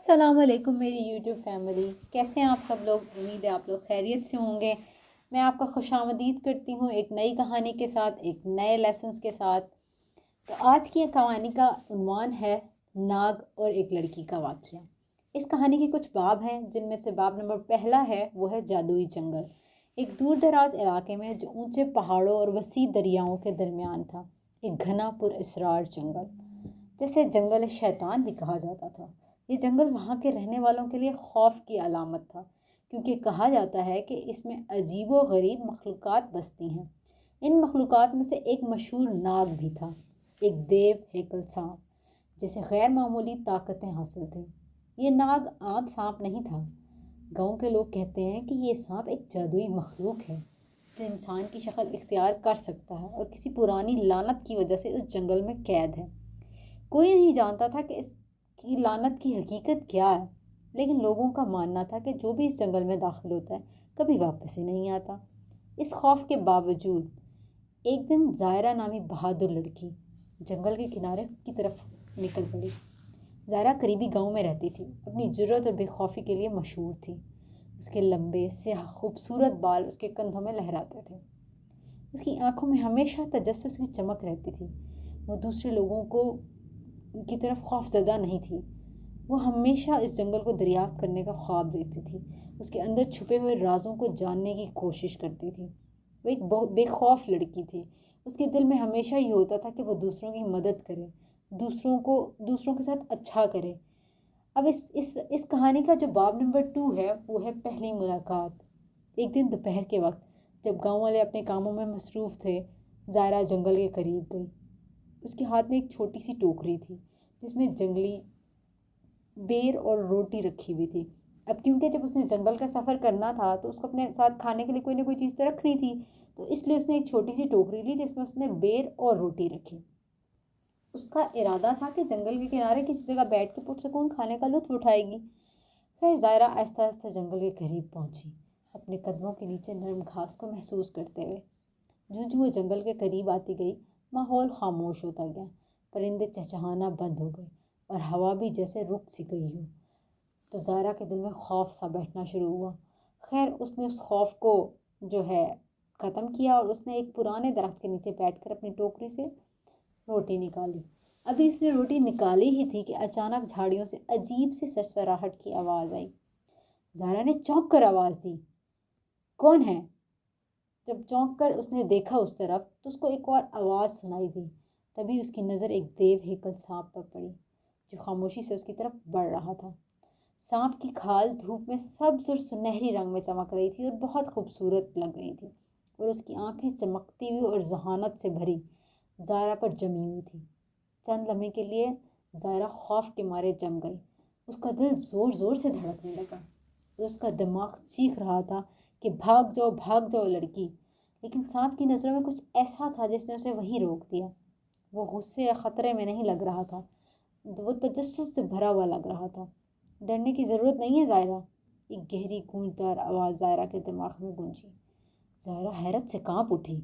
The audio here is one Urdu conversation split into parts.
السلام علیکم میری یوٹیوب فیملی، کیسے ہیں آپ سب لوگ؟ امید ہے آپ لوگ خیریت سے ہوں گے۔ میں آپ کا خوش آمدید کرتی ہوں ایک نئی کہانی کے ساتھ، ایک نئے لیسنز کے ساتھ۔ تو آج کی کہانی کا عنوان ہے ناگ اور ایک لڑکی کا واقعہ۔ اس کہانی کے کچھ باب ہیں، جن میں سے باب نمبر پہلا ہے وہ ہے جادوئی جنگل۔ ایک دور دراز علاقے میں جو اونچے پہاڑوں اور وسیع دریاؤں کے درمیان تھا، ایک گھنا پر اسرار جنگل، جسے جنگل شیطان بھی کہا جاتا تھا۔ یہ جنگل وہاں کے رہنے والوں کے لیے خوف کی علامت تھا، کیونکہ کہا جاتا ہے کہ اس میں عجیب و غریب مخلوقات بستی ہیں۔ ان مخلوقات میں سے ایک مشہور ناگ بھی تھا، ایک دیو ہیکل سانپ جسے غیر معمولی طاقتیں حاصل تھیں۔ یہ ناگ عام سانپ نہیں تھا۔ گاؤں کے لوگ کہتے ہیں کہ یہ سانپ ایک جادوئی مخلوق ہے جو انسان کی شکل اختیار کر سکتا ہے اور کسی پرانی لعنت کی وجہ سے اس جنگل میں قید ہے۔ کوئی نہیں جانتا تھا کہ اس کی لعنت کی حقیقت کیا ہے، لیکن لوگوں کا ماننا تھا کہ جو بھی اس جنگل میں داخل ہوتا ہے کبھی واپس ہی نہیں آتا۔ اس خوف کے باوجود ایک دن زائرہ نامی بہادر لڑکی جنگل کے کنارے کی طرف نکل پڑی۔ زائرہ قریبی گاؤں میں رہتی تھی، اپنی جرأت اور بے خوفی کے لیے مشہور تھی۔ اس کے لمبے سیاہ خوبصورت بال اس کے کندھوں میں لہراتے تھے۔ اس کی آنکھوں میں ہمیشہ تجسس کی چمک رہتی تھی۔ وہ دوسرے لوگوں کی طرف خوف زدہ نہیں تھی۔ وہ ہمیشہ اس جنگل کو دریافت کرنے کا خواب دیکھتی تھی، اس کے اندر چھپے ہوئے رازوں کو جاننے کی کوشش کرتی تھی۔ وہ ایک بے خوف لڑکی تھی۔ اس کے دل میں ہمیشہ یہ ہوتا تھا کہ وہ دوسروں کی مدد کرے، دوسروں کے ساتھ اچھا کرے۔ اب اس کہانی کا جو باب نمبر 2 ہے وہ ہے پہلی ملاقات۔ ایک دن دوپہر کے وقت جب گاؤں والے اپنے کاموں میں مصروف تھے، زائرہ جنگل کے قریب گئی۔ اس کے ہاتھ میں ایک چھوٹی سی ٹوکری تھی جس میں جنگلی بیر اور روٹی رکھی ہوئی تھی۔ اب کیونکہ جب اس نے جنگل کا سفر کرنا تھا تو اس کو اپنے ساتھ کھانے کے لیے کوئی نہ کوئی چیز تو رکھنی تھی، تو اس لیے اس نے ایک چھوٹی سی ٹوکری لی جس میں اس نے بیر اور روٹی رکھی۔ اس کا ارادہ تھا کہ جنگل کے کنارے کسی جگہ بیٹھ کے پرسکون کھانے کا لطف اٹھائے گی۔ پھر زائرہ آہستہ آہستہ جنگل کے قریب پہنچی، اپنے قدموں کے نیچے نرم گھاس کو محسوس کرتے ہوئے۔ جوں وہ جنگل کے قریب آتی گئی، ماحول خاموش ہوتا گیا۔ پرندے چہچہانا بند ہو گئے اور ہوا بھی جیسے رک سی گئی ہو۔ تو زائرہ کے دل میں خوف سا بیٹھنا شروع ہوا۔ خیر اس نے اس خوف کو ختم کیا اور اس نے ایک پرانے درخت کے نیچے بیٹھ کر اپنی ٹوکری سے روٹی نکالی۔ ابھی اس نے روٹی نکالی ہی تھی کہ اچانک جھاڑیوں سے عجیب سی سرسراہٹ کی آواز آئی۔ زائرہ نے چونک کر آواز دی، کون ہے؟ جب چونک کر اس نے دیکھا اس طرف تو اس کو ایک اور آواز سنائی دی۔ تبھی اس کی نظر ایک دیو ہیکل سانپ پر پڑی جو خاموشی سے اس کی طرف بڑھ رہا تھا۔ سانپ کی کھال دھوپ میں سبز اور سنہری رنگ میں چمک رہی تھی اور بہت خوبصورت لگ رہی تھی، اور اس کی آنکھیں چمکتی ہوئی اور ذہانت سے بھری زائرہ پر جمی ہوئی تھی۔ چند لمحے کے لیے زائرہ خوف کے مارے جم گئی۔ اس کا دل زور زور سے دھڑکنے لگا اور اس کا دماغ چیخ رہا تھا کہ بھاگ جاؤ لڑکی، لیکن سانپ کی نظروں میں کچھ ایسا تھا جس نے اسے وہیں روک دیا۔ وہ غصے یا خطرے میں نہیں لگ رہا تھا، وہ تجسس سے بھرا ہوا لگ رہا تھا۔ ڈرنے کی ضرورت نہیں ہے زائرہ، ایک گہری گونجدار آواز زائرہ کے دماغ میں گونجی۔ زائرہ حیرت سے کانپ اٹھی۔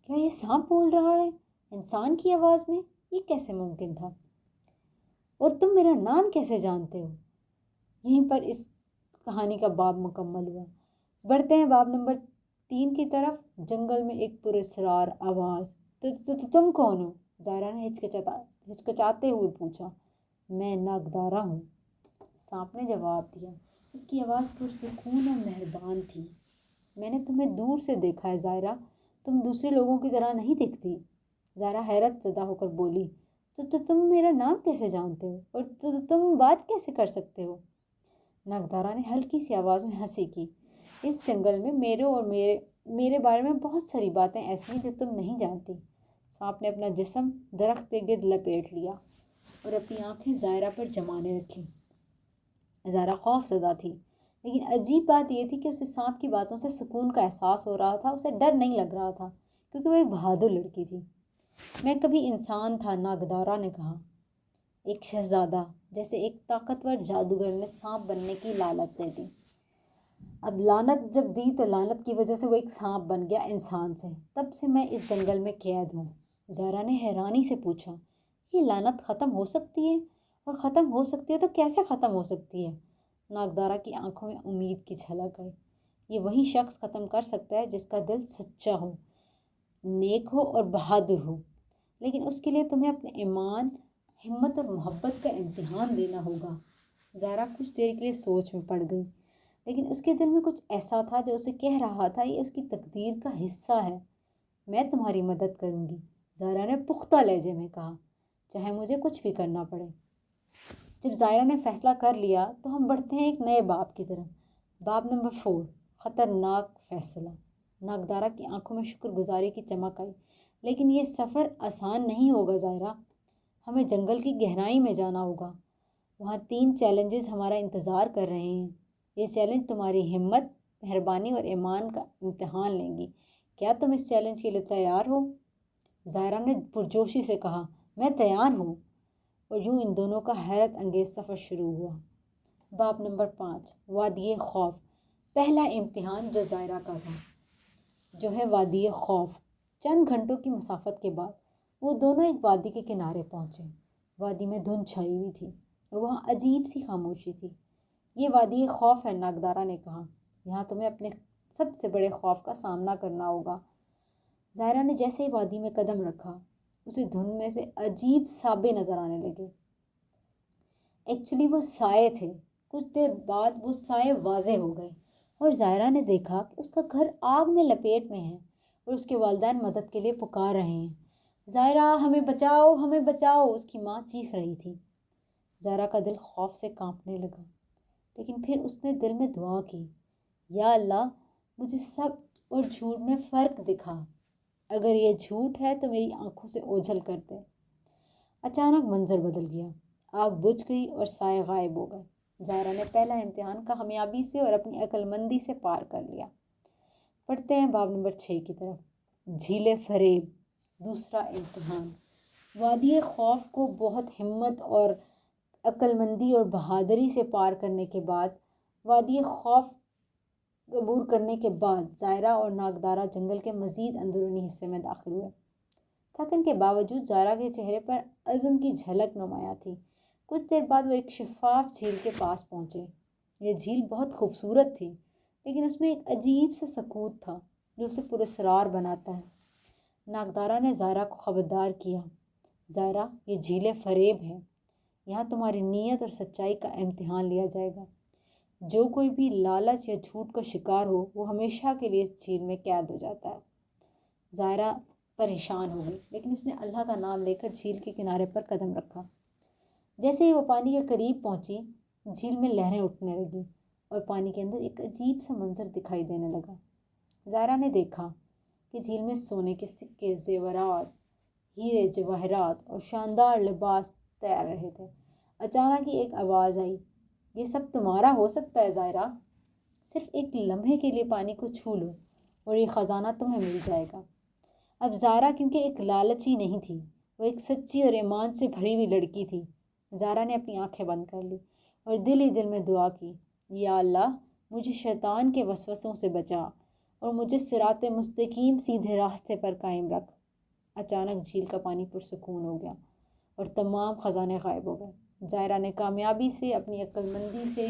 کیا یہ سانپ بول رہا ہے انسان کی آواز میں؟ یہ کیسے ممکن تھا؟ اور تم میرا نام کیسے جانتے ہو؟ یہیں پر اس کہانی کا باب مکمل ہوا۔ بڑھتے ہیں باب نمبر 3 کی طرف۔ جنگل میں ایک پراسرار آواز، تم کون ہو؟ زائرہ نے ہچکچاتے ہوئے پوچھا۔ میں ناگدارہ ہوں، سانپ نے جواب دیا۔ اس کی آواز پرسکون اور مہربان تھی۔ میں نے تمہیں دور سے دیکھا ہے زائرہ، تم دوسرے لوگوں کی طرح نہیں دکھتی۔ زائرہ حیرت زدہ ہو کر بولی، تو تم میرا نام کیسے جانتے ہو اور تم بات کیسے کر سکتے ہو؟ ناگدارہ نے ہلکی سی آواز میں ہنسی کی۔ اس جنگل میں میرے بارے میں بہت ساری باتیں ایسی ہیں جو تم نہیں جانتی۔ سانپ نے اپنا جسم درخت کے گرد لپیٹ لیا اور اپنی آنکھیں زائرہ پر جمانے رکھی۔ زائرہ خوف زدہ تھی، لیکن عجیب بات یہ تھی کہ اسے سانپ کی باتوں سے سکون کا احساس ہو رہا تھا۔ اسے ڈر نہیں لگ رہا تھا کیونکہ وہ ایک بہادر لڑکی تھی۔ میں کبھی انسان تھا، ناگدارہ نے کہا، ایک شہزادہ، جیسے ایک طاقتور جادوگر نے سانپ بننے کی لالچ دے دی۔ اب لعنت جب دی تو لعنت کی وجہ سے وہ ایک سانپ بن گیا انسان سے۔ تب سے میں اس جنگل میں قید ہوں۔ زائرہ نے حیرانی سے پوچھا، یہ لعنت ختم ہو سکتی ہے اور ختم ہو سکتی ہے تو کیسے ختم ہو سکتی ہے؟ ناگدارہ کی آنکھوں میں امید کی جھلک آئی۔ یہ وہی شخص ختم کر سکتا ہے جس کا دل سچا ہو، نیک ہو اور بہادر ہو، لیکن اس کے لیے تمہیں اپنے ایمان، ہمت اور محبت کا امتحان دینا ہوگا۔ زائرہ کچھ دیر کے لیے سوچ میں پڑ گئی، لیکن اس کے دل میں کچھ ایسا تھا جو اسے کہہ رہا تھا یہ اس کی تقدیر کا حصہ ہے۔ میں تمہاری مدد کروں گی، زائرہ نے پختہ لہجے میں کہا، چاہے مجھے کچھ بھی کرنا پڑے۔ جب زائرہ نے فیصلہ کر لیا تو ہم بڑھتے ہیں ایک نئے باب کی طرف۔ باب نمبر 4، خطرناک فیصلہ۔ ناگدارہ کی آنکھوں میں شکر گزاری کی چمک آئی۔ لیکن یہ سفر آسان نہیں ہوگا زائرہ، ہمیں جنگل کی گہرائی میں جانا ہوگا۔ وہاں 3 چیلنجز ہمارا انتظار کر رہے ہیں۔ یہ چیلنج تمہاری ہمت، مہربانی اور ایمان کا امتحان لیں گی۔ کیا تم اس چیلنج کے لیے تیار ہو؟ زائرہ نے پرجوشی سے کہا، میں تیار ہوں۔ اور یوں ان دونوں کا حیرت انگیز سفر شروع ہوا۔ باب نمبر 5، وادی خوف۔ پہلا امتحان جو زائرہ کا تھا، جو ہے وادی خوف۔ چند گھنٹوں کی مسافت کے بعد وہ دونوں ایک وادی کے کنارے پہنچے۔ وادی میں دھند چھائی ہوئی تھی اور وہاں عجیب سی خاموشی تھی۔ یہ وادی خوف ہے، ناگدارہ نے کہا، یہاں تمہیں اپنے سب سے بڑے خوف کا سامنا کرنا ہوگا۔ زائرہ نے جیسے ہی وادی میں قدم رکھا، اسے دھند میں سے عجیب سابے نظر آنے لگے۔ ایکچولی وہ سائے تھے۔ کچھ دیر بعد وہ سائے واضح ہو گئے اور زائرہ نے دیکھا کہ اس کا گھر آگ میں لپیٹ میں ہے اور اس کے والدین مدد کے لیے پکار رہے ہیں۔ زائرہ، ہمیں بچاؤ، ہمیں بچاؤ، اس کی ماں چیخ رہی تھی۔ زائرہ کا دل خوف سے کانپنے لگا، لیکن پھر اس نے دل میں دعا کی، یا اللہ، مجھے سچ اور جھوٹ میں فرق دکھا۔ اگر یہ جھوٹ ہے تو میری آنکھوں سے اوجھل کر دے۔ اچانک منظر بدل گیا، آگ بجھ گئی اور سائے غائب ہو گئے۔ زائرہ نے پہلا امتحان کامیابی سے اور اپنی عقل مندی سے پار کر لیا۔ پڑھتے ہیں باب نمبر 6 کی طرف۔ جھیل فریب، دوسرا امتحان۔ وادی خوف کو بہت ہمت اور عقل مندی اور بہادری سے پار کرنے کے بعد، وادی خوف عبور کرنے کے بعد زائرہ اور ناگدارہ جنگل کے مزید اندرونی حصے میں داخل ہوئے۔ تھکن کے باوجود زائرہ کے چہرے پر عزم کی جھلک نمایاں تھی۔ کچھ دیر بعد وہ ایک شفاف جھیل کے پاس پہنچے۔ یہ جھیل بہت خوبصورت تھی، لیکن اس میں ایک عجیب سا سکوت تھا جو اسے پراسرار بناتا ہے۔ ناگدارہ نے زائرہ کو خبردار کیا، زائرہ، یہ جھیل فریب ہے، یہاں تمہاری نیت اور سچائی کا امتحان لیا جائے گا۔ جو کوئی بھی لالچ یا جھوٹ کا شکار ہو وہ ہمیشہ کے لیے اس جھیل میں قید ہو جاتا ہے۔ زائرہ پریشان ہو گئی، لیکن اس نے اللہ کا نام لے کر جھیل کے کنارے پر قدم رکھا۔ جیسے ہی وہ پانی کے قریب پہنچی، جھیل میں لہریں اٹھنے لگیں اور پانی کے اندر ایک عجیب سا منظر دکھائی دینے لگا۔ زائرہ نے دیکھا کہ جھیل میں سونے کے سکے، زیورات، ہیرے جواہرات اور شاندار لباس تیر رہے تھے۔ اچانک ہی ایک آواز آئی، یہ سب تمہارا ہو سکتا ہے زائرہ، صرف ایک لمحے کے لیے پانی کو چھو لو اور یہ خزانہ تمہیں مل جائے گا۔ اب زائرہ کیونکہ ایک لالچی نہیں تھی، وہ ایک سچی اور ایمان سے بھری ہوئی لڑکی تھی۔ زائرہ نے اپنی آنکھیں بند کر لی اور دل ہی دل میں دعا کی، یا اللہ، مجھے شیطان کے وسوسوں سے بچا اور مجھے صراط مستقیم سیدھے راستے پر قائم رکھ۔ اچانک جھیل کا پانی پرسکون ہو گیا اور تمام خزانے غائب ہو گئے۔ زائرہ نے کامیابی سے، اپنی عقل مندی سے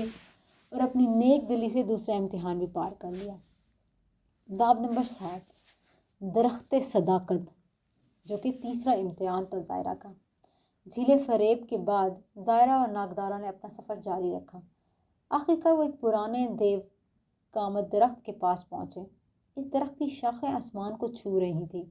اور اپنی نیک دلی سے دوسرا امتحان بھی پار کر لیا۔ باب نمبر 7، درخت صداقت، جو کہ تیسرا امتحان تھا زائرہ کا۔ جھیل فریب کے بعد زائرہ اور ناگدارہ نے اپنا سفر جاری رکھا۔ آخرکار وہ ایک پرانے دیو کامت درخت کے پاس پہنچے۔ اس درخت کی شاخیں آسمان کو چھو رہی تھیں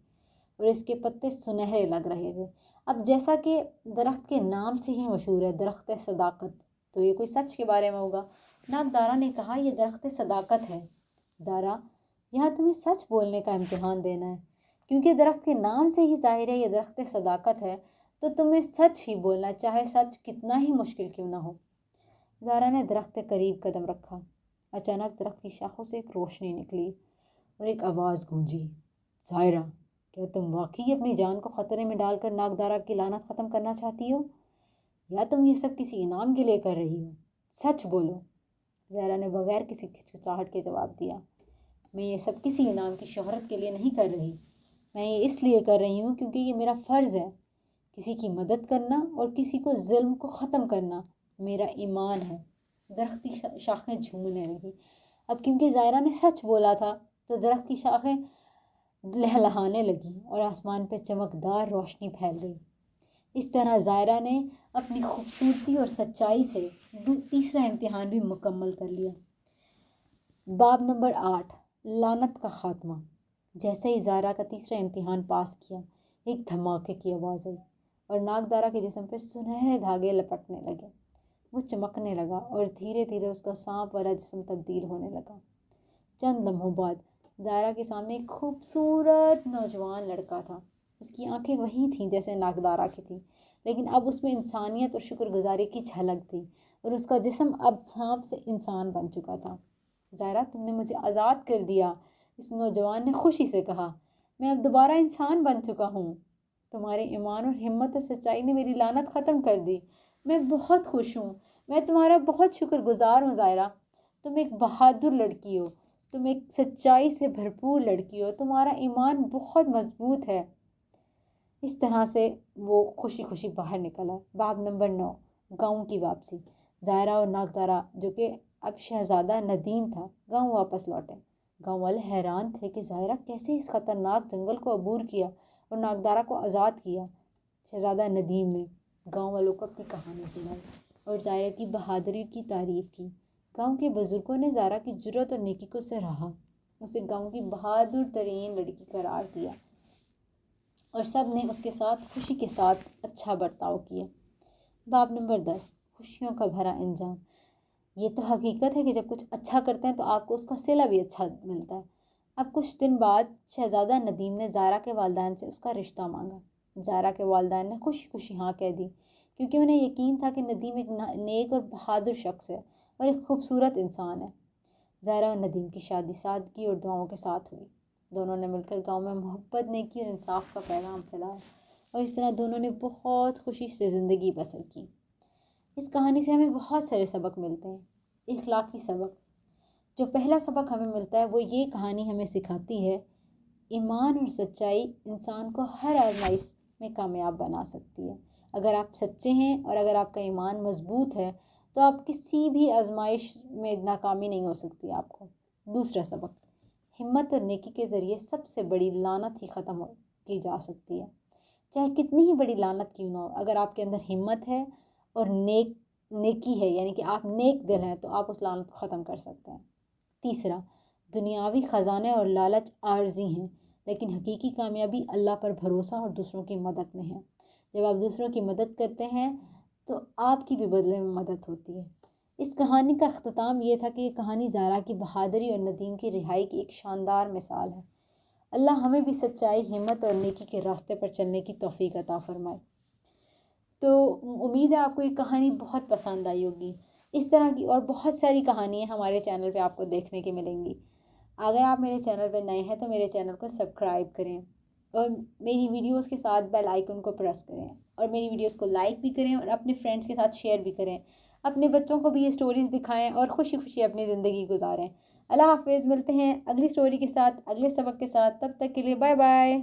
اور اس کے پتے سنہرے لگ رہے تھے۔ اب جیسا کہ درخت کے نام سے ہی مشہور ہے، درخت صداقت، تو یہ کوئی سچ کے بارے میں ہوگا۔ ناگدارہ نے کہا، یہ درخت صداقت ہے زائرہ، یہاں تمہیں سچ بولنے کا امتحان دینا ہے، کیونکہ درخت کے نام سے ہی ظاہر ہے یہ درخت صداقت ہے، تو تمہیں سچ ہی بولنا، چاہے سچ کتنا ہی مشکل کیوں نہ ہو۔ زائرہ نے درخت کے قریب قدم رکھا۔ اچانک درخت کی شاخوں سے ایک روشنی نکلی اور ایک آواز گونجی، زائرہ، کیا تم واقعی اپنی جان کو خطرے میں ڈال کر ناگدارہ کی لعنت ختم کرنا چاہتی ہو، یا تم یہ سب کسی انعام کے لیے کر رہی ہو؟ سچ بولو۔ زائرہ نے بغیر کسی ہچکچاہٹ کے جواب دیا، میں یہ سب کسی انعام کی شہرت کے لیے نہیں کر رہی، میں یہ اس لیے کر رہی ہوں کیونکہ یہ میرا فرض ہے کسی کی مدد کرنا اور کسی کو ظلم کو ختم کرنا میرا ایمان ہے۔ درخت کی شاخیں جھومنے لگی۔ اب کیونکہ زائرہ نے سچ بولا تھا تو درخت کی شاخیں لہلہانے لگیں اور آسمان پہ چمکدار روشنی پھیل گئی۔ اس طرح زائرہ نے اپنی خوبصورتی اور سچائی سے تیسرا امتحان بھی مکمل کر لیا۔ باب نمبر 8، لعنت کا خاتمہ۔ جیسے ہی زائرہ کا تیسرا امتحان پاس کیا، ایک دھماکے کی آواز آئی اور ناگدارہ کے جسم پہ سنہرے دھاگے لپٹنے لگے۔ وہ چمکنے لگا اور دھیرے دھیرے اس کا سانپ والا جسم تبدیل ہونے لگا۔ چند لمحوں بعد زائرہ کے سامنے ایک خوبصورت نوجوان لڑکا تھا۔ اس کی آنکھیں وہی تھیں جیسے ناگدارہ کی تھیں، لیکن اب اس میں انسانیت اور شکر گزاری کی جھلک تھی، اور اس کا جسم اب سانپ سے انسان بن چکا تھا۔ زائرہ، تم نے مجھے آزاد کر دیا، اس نوجوان نے خوشی سے کہا۔ میں اب دوبارہ انسان بن چکا ہوں۔ تمہارے ایمان اور ہمت اور سچائی نے میری لعنت ختم کر دی۔ میں بہت خوش ہوں۔ میں تمہارا بہت شکر گزار ہوں زائرہ۔ تم ایک بہادر لڑکی ہو، تم ایک سچائی سے بھرپور لڑکی ہو، تمہارا ایمان بہت مضبوط ہے۔ اس طرح سے وہ خوشی خوشی باہر نکلا۔ باب نمبر 9، گاؤں کی واپسی۔ زائرہ اور ناگدارہ، جو کہ اب شہزادہ ندیم تھا، گاؤں واپس لوٹے۔ گاؤں والے حیران تھے کہ زائرہ کیسے اس خطرناک جنگل کو عبور کیا اور ناگدارہ کو آزاد کیا۔ شہزادہ ندیم نے گاؤں والوں کو اپنی کہانی سنائی اور زائرہ کی بہادری کی تعریف کی۔ گاؤں کے بزرگوں نے زائرہ کی جرأت اور نیکی کو سراہا، اسے گاؤں کی بہادر ترین لڑکی قرار دیا، اور سب نے اس کے ساتھ خوشی کے ساتھ اچھا برتاؤ کیا۔ باب نمبر 10، خوشیوں کا بھرا انجام۔ یہ تو حقیقت ہے کہ جب کچھ اچھا کرتے ہیں تو آپ کو اس کا صلہ بھی اچھا ملتا ہے۔ اب کچھ دن بعد شہزادہ ندیم نے زائرہ کے والدین سے اس کا رشتہ مانگا۔ زائرہ کے والدین نے خوشی خوشی ہاں کہہ دی، کیونکہ انہیں یقین تھا کہ ندیم ایک نیک اور بہادر شخص ہے اور ایک خوبصورت انسان ہے۔ زائرہ اور ندیم کی شادی سادگی اور دعاؤں کے ساتھ ہوئی۔ دونوں نے مل کر گاؤں میں محبت، نیکی اور انصاف کا پیغام پھیلایا، اور اس طرح دونوں نے بہت خوشی سے زندگی بسر کی۔ اس کہانی سے ہمیں بہت سارے سبق ملتے ہیں۔ اخلاقی سبق، جو پہلا سبق ہمیں ملتا ہے وہ یہ کہانی ہمیں سکھاتی ہے، ایمان اور سچائی انسان کو ہر آزمائش میں کامیاب بنا سکتی ہے۔ اگر آپ سچے ہیں اور اگر آپ کا ایمان مضبوط ہے تو آپ کسی بھی آزمائش میں ناکامی نہیں ہو سکتی آپ کو۔ دوسرا سبق، ہمت اور نیکی کے ذریعے سب سے بڑی لعنت ہی ختم کی جا سکتی ہے۔ چاہے کتنی ہی بڑی لعنت کیوں نہ ہو، اگر آپ کے اندر ہمت ہے اور نیکی ہے، یعنی کہ آپ نیک دل ہیں، تو آپ اس لعنت کو ختم کر سکتے ہیں۔ تیسرا، دنیاوی خزانے اور لالچ عارضی ہیں، لیکن حقیقی کامیابی اللہ پر بھروسہ اور دوسروں کی مدد میں ہے۔ جب آپ دوسروں کی مدد کرتے ہیں تو آپ کی بھی بدلے میں مدد ہوتی ہے۔ اس کہانی کا اختتام یہ تھا کہ یہ کہانی زائرہ کی بہادری اور ندیم کی رہائی کی ایک شاندار مثال ہے۔ اللہ ہمیں بھی سچائی، ہمت اور نیکی کے راستے پر چلنے کی توفیق عطا فرمائے۔ تو امید ہے آپ کو یہ کہانی بہت پسند آئی ہوگی۔ اس طرح کی اور بہت ساری کہانیاں ہمارے چینل پہ آپ کو دیکھنے کے ملیں گی۔ اگر آپ میرے چینل پہ نئے ہیں تو میرے چینل کو سبسکرائب کریں اور میری ویڈیوز کے ساتھ بیل آئیکن کو پریس کریں، اور میری ویڈیوز کو لائک بھی کریں اور اپنے فرینڈس کے ساتھ شیئر بھی کریں۔ اپنے بچوں کو بھی یہ سٹوریز دکھائیں اور خوشی خوشی اپنی زندگی گزاریں۔ اللہ حافظ، ملتے ہیں اگلی سٹوری کے ساتھ، اگلے سبق کے ساتھ۔ تب تک کے لیے بائے بائے۔